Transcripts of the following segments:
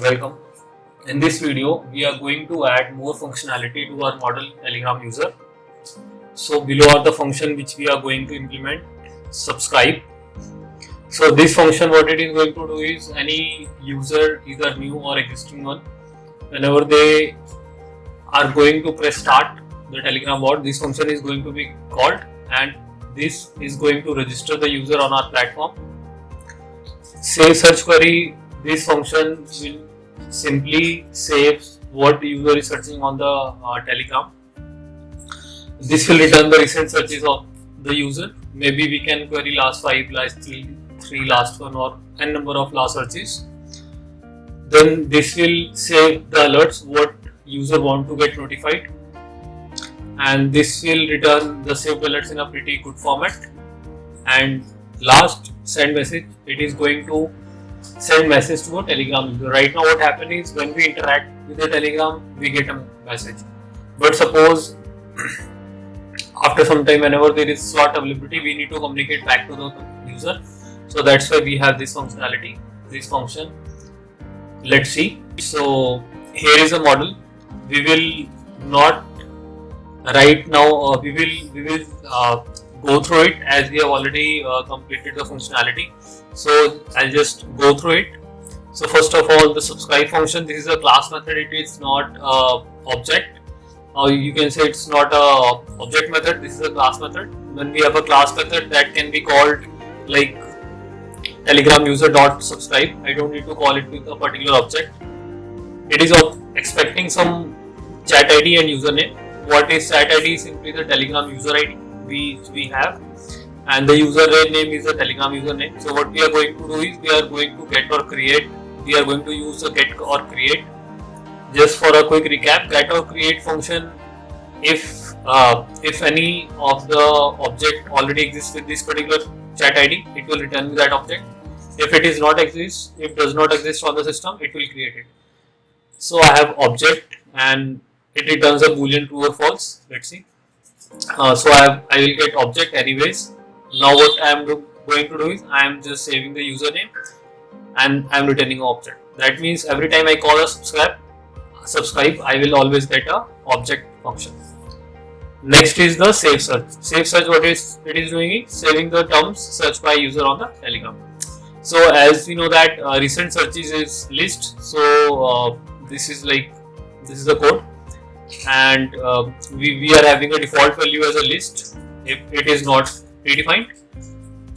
Welcome. In this video, we are going to add more functionality to our model Telegram user. So below are the function which we are going to implement. Subscribe. So this function, what it is going to do is any user, either new or existing one, whenever they are going to press start the Telegram bot, this function is going to be called, and this is going to register the user on our platform. Save search query. This function will simply save what the user is searching on the Telegram. This will return the recent searches of the user. Maybe we can query last 5, last 3, last 1, or n number of last searches. Then this will save the alerts what user want to get notified, and this will return the saved alerts in a pretty good format. And last, send message. It is going to send message to a Telegram user. Right now what happens is when we interact with the Telegram, we get a message. But suppose after some time, whenever there is slot availability, we need to communicate back to the user. So that's why we have this functionality, this function. Let's see. So here is a model. We will not right now. We will go through it as we have already completed the functionality. So I'll just go through it. So first of all, the subscribe function. This is a class method. It is not object. You can say it's not a object method. This is a class method. When we have a class method, that can be called like Telegram user dot subscribe. I don't need to call it with a particular object. It is expecting some chat ID and username. What is chat ID? Simply the Telegram user ID we have, and the username is a Telegram username. So what we are going to do is we are going to get or create. We are going to use the get or create. Just for a quick recap, get or create function, if any of the object already exists with this particular chat ID, it will return that object. If it is not exist, if does not exist on the system, it will create it. So I have object and it returns a boolean true or false. Let's see. So I will get object anyways. Now what I am going to do is I am just saving the username and I am returning an object. That means every time I call a subscribe, I will always get a object function. Next is the save search. Save search, what it is doing is saving the terms searched by user on the Telegram. So as we know that recent searches is list. So this is the code, and we are having a default value as a list if it is not predefined,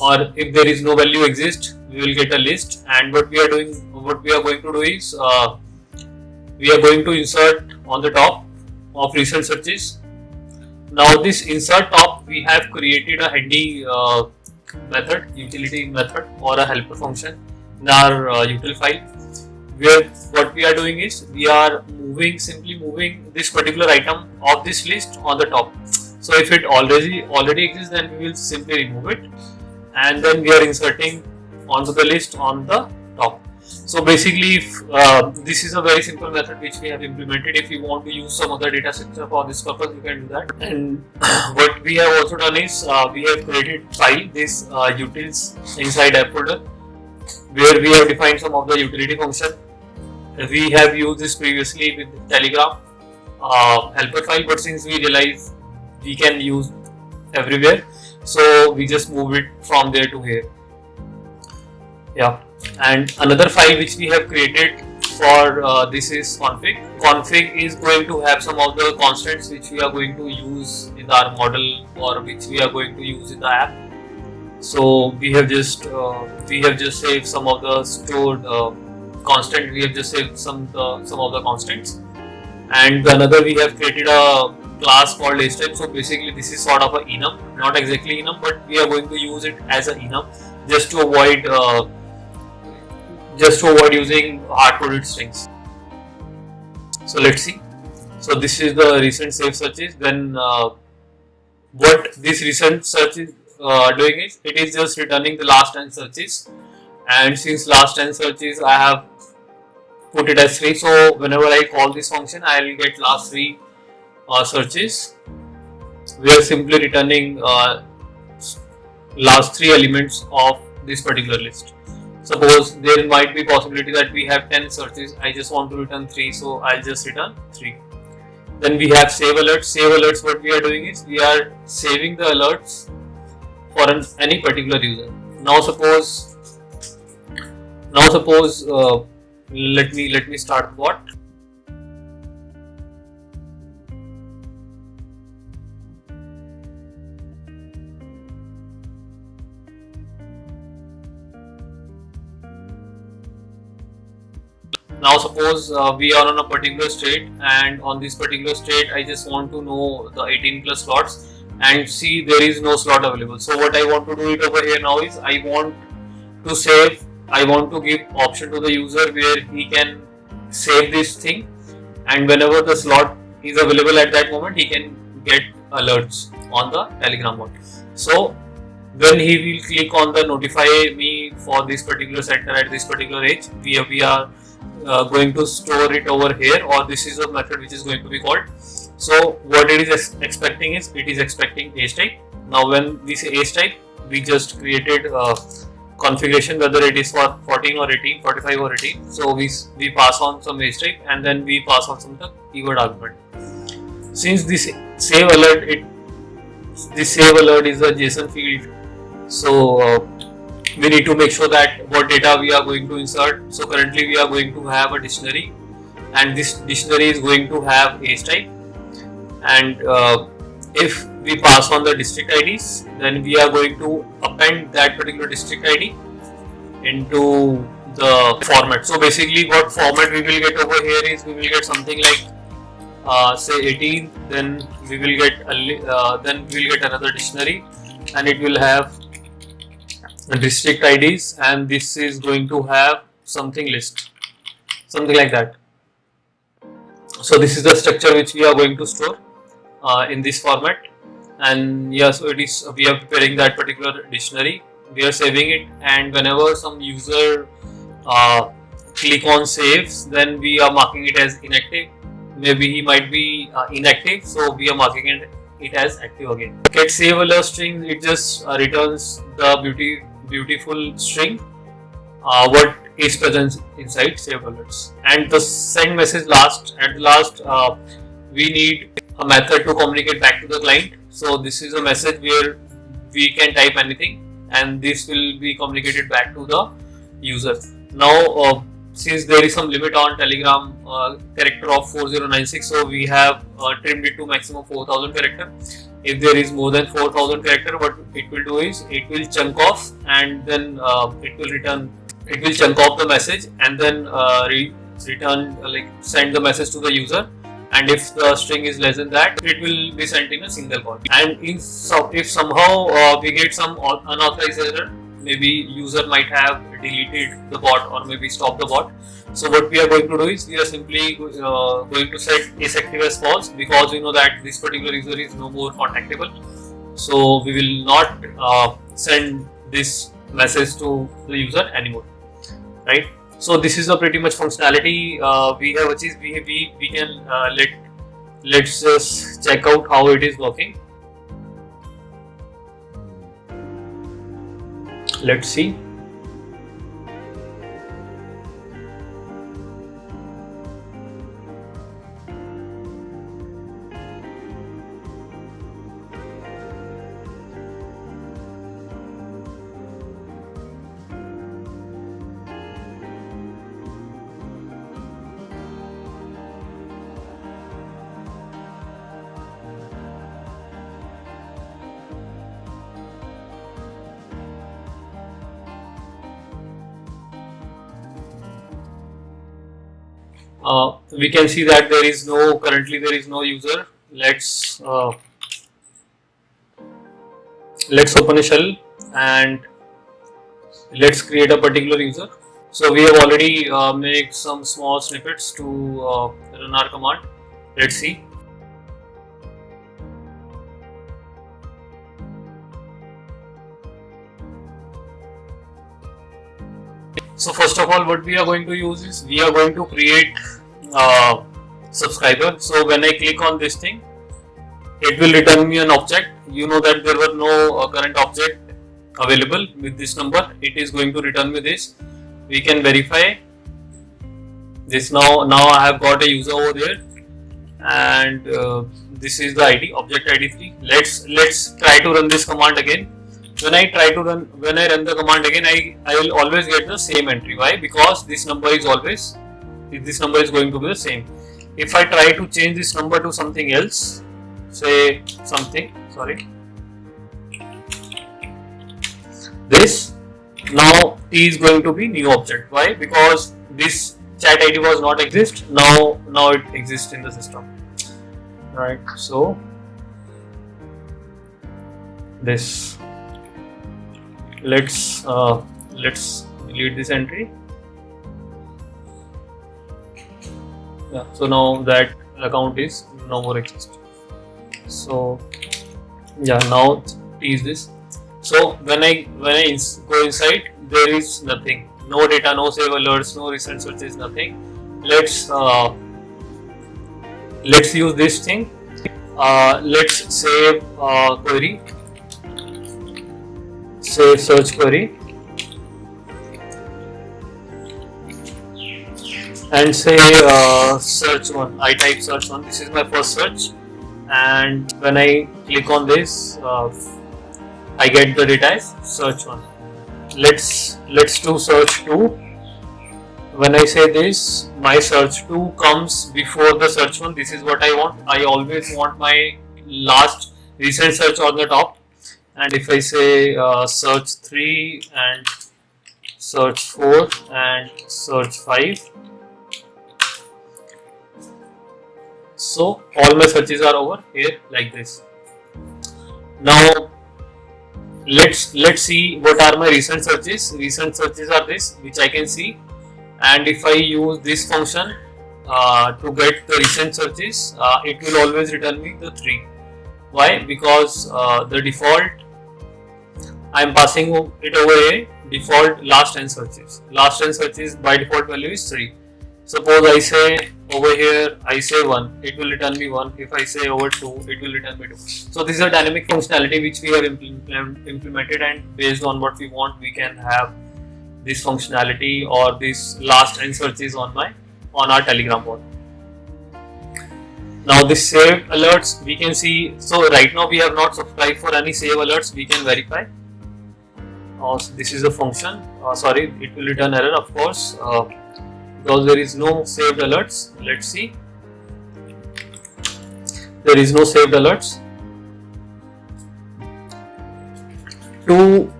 or if there is no value exist, we will get a list. And what we are going to do is we are going to insert on the top of recent searches. Now this insert top, we have created a handy method, utility method, or a helper function in our util file, where what we are doing is we are simply moving this particular item of this list on the top. So if it already exists, then we will simply remove it, and then we are inserting onto the list on the top. So basically, this is a very simple method which we have implemented. If you want to use some other data structure for this purpose, you can do that. And what we have also done is we have created file, this utils inside app folder, where we have defined some of the utility function. We have used this previously with Telegram helper file, but since we realize we can use everywhere, so we just move it from there to here. Yeah. And another file which we have created for this is config. Config is going to have some of the constants which we are going to use in our model, or which we are going to use in the app. So we have just saved some of the stored constant. We have just saved some of the constants, and another we have created a class called HType. So basically this is sort of a enum, not exactly enum, but we are going to use it as a enum just to avoid using hard-coded strings. So let's see. So this is the recent save searches. Then what this recent search is doing is it is just returning the last 10 searches, and since last 10 searches I have put it as 3, so whenever I call this function, I will get last 3 searches. We are simply returning last 3 elements of this particular list. Suppose there might be possibility that we have 10 searches. I just want to return 3, so I'll just return 3. Then we have save alerts. Save alerts, what we are doing is we are saving the alerts for any particular user. Now suppose let me start bot. Now suppose we are on a particular state, and on this particular state I just want to know the 18 plus slots, and see there is no slot available. So what I want to do it over here now is I want to give option to the user where he can save this thing, and whenever the slot is available at that moment, he can get alerts on the Telegram bot. So when he will click on the notify me for this particular sector at this particular age, we are going to store it over here, or this is a method which is going to be called. So what it is expecting is it is expecting age type. Now when we say age type, we just created a configuration whether it is for 14 or 18, 45 or 18. So we pass on some age type, and then we pass on some the keyword argument. Since this save alert is a JSON field, so we need to make sure that what data we are going to insert. So currently we are going to have a dictionary, and this dictionary is going to have age type, and if we pass on the district IDs, then we are going to append that particular district ID into the format. So basically what format we will get over here is we will get something like say 18, then we will get another dictionary, and it will have district IDs, and this is going to have something list, something like that. So this is the structure which we are going to store in this format. And yeah, so it is, we are preparing that particular dictionary, we are saving it, and whenever some user click on saves, then we are marking it as inactive. Maybe he might be inactive, so we are marking it as active again. Get save alert string, it just returns the beautiful string what is present inside save alerts. And the send message at the last we need a method to communicate back to the client. So this is a message where we can type anything, and this will be communicated back to the user. Now since there is some limit on Telegram character of 4096, so we have trimmed it to maximum 4000 character. If there is more than 4000 character, what it will do is it will chunk off, and then it will chunk off the message, and then send the message to the user. And if the string is less than that, it will be sent in a single call. And if somehow we get some unauthorized error, maybe user might have deleted the bot or maybe stopped the bot. So what we are going to do is we are simply going to set is active as false, because we know that this particular user is no more contactable. So we will not send this message to the user anymore, right? So this is a pretty much functionality we have achieved. We can let's just check out how it is working. Let's see. We can see that currently there is no user. Let's open a shell and let's create a particular user. So we have already made some small snippets to run our command. Let's see. So first of all, what we are going to use is we are going to create subscriber. So when I click on this thing, it will return me an object. You know that there were no current object available with this number. It is going to return me this. we can verify this. Now I have got a user over there, and this is the ID, object ID 3. Let's try to run this command again. When I run the command again, I will always get the same entry. Why? Because this number is going to be the same. If I try to change this number to something else, say something, this, now T is going to be new object. Why? Because this chat ID was not exist. Now it exists in the system. Right. So this, let's delete this entry. Yeah, so now that account is no more exist. So yeah, now T is this. So when I go inside, there is nothing, no data, no save alerts, no recent searches, nothing. Let's use this thing. Let's save query, save search query, and say search one. I type search one. This is my first search, and when I click on this, I get the data as search one. Let's do search 2. When I say this, my search 2 comes before the search 1. This is what I want. I always want my last recent search on the top. And if I say search 3 and search 4 and search 5, so all my searches are over here like this. Now let's see what are my recent searches. Recent searches are this, which I can see. And if I use this function to get the recent searches, it will always return me the 3. Why? Because the default, I am passing it over here, default last 10 searches. Last 10 searches by default value is 3. Suppose I say over here, I say 1, it will return me 1. If I say over 2, it will return me 2. So this is a dynamic functionality which we have implemented, and based on what we want, we can have this functionality or this last 10 searches on our Telegram bot. Now this saved alerts, we can see. So right now we have not subscribed for any save alerts. We can verify. This is a function. Sorry, it will return error, of course, because there is no saved alerts. Let's see. There is no saved alerts. To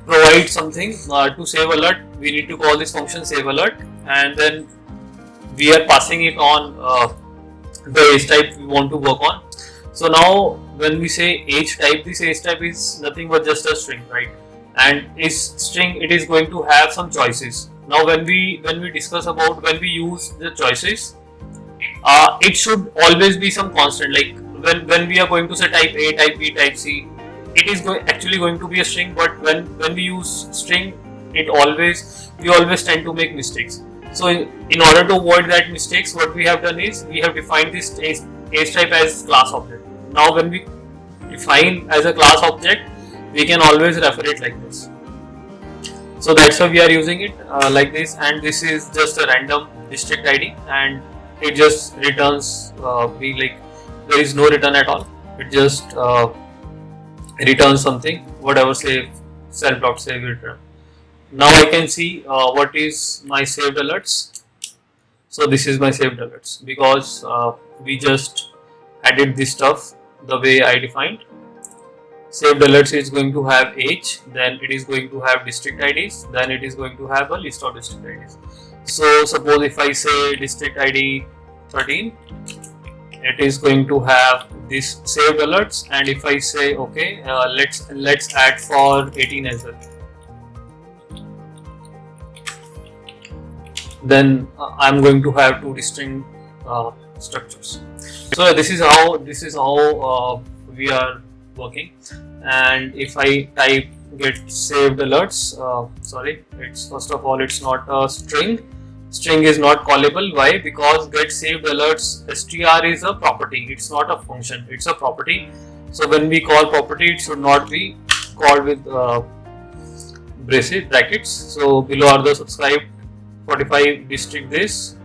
provide something to save alert, we need to call this function save alert, and then we are passing it on the age type we want to work on. So now when we say age type, this age type is nothing but just a string, right? And is string, it is going to have some choices. Now when we discuss about when we use the choices, it should always be some constant. Like when we are going to say type A, type B, type C, it is actually going to be a string. But when we use string, we always tend to make mistakes. So in order to avoid that mistakes, what we have done is we have defined this age type as class object. Now when we define as a class object, we can always refer it like this. So that's why we are using it like this, and this is just a random district ID, and it just returns there is no return at all. It just returns something, whatever save self.save return. Now I can see what is my saved alerts. So this is my saved alerts because we just added this stuff the way I defined. Saved alerts is going to have age, then it is going to have district IDs, then it is going to have a list of district IDs. So suppose if I say district ID 13, it is going to have this saved alerts, and if I say okay, let's add for 18 as well, then I'm going to have two distinct structures. So this is how we are working. And if I type get saved alerts, it's first of all, it's not a string. String is not callable. Why? Because get saved alerts str is a property. It's not a function. It's a property. So when we call property, it should not be called with brackets. So below are the subscribed 45 district this,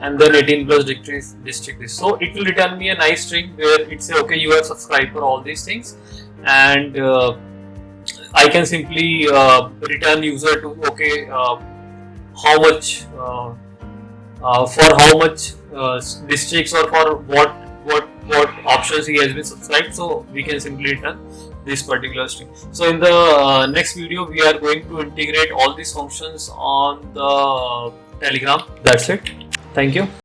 and then 18 plus district this. So it will return me a nice string where it say, okay, you have subscribed for all these things, and I can simply return user to, okay, how much for how much districts, or for what options he has been subscribed. So we can simply return this particular string. So in the next video we are going to integrate all these functions on the Telegram. That's it. Thank you.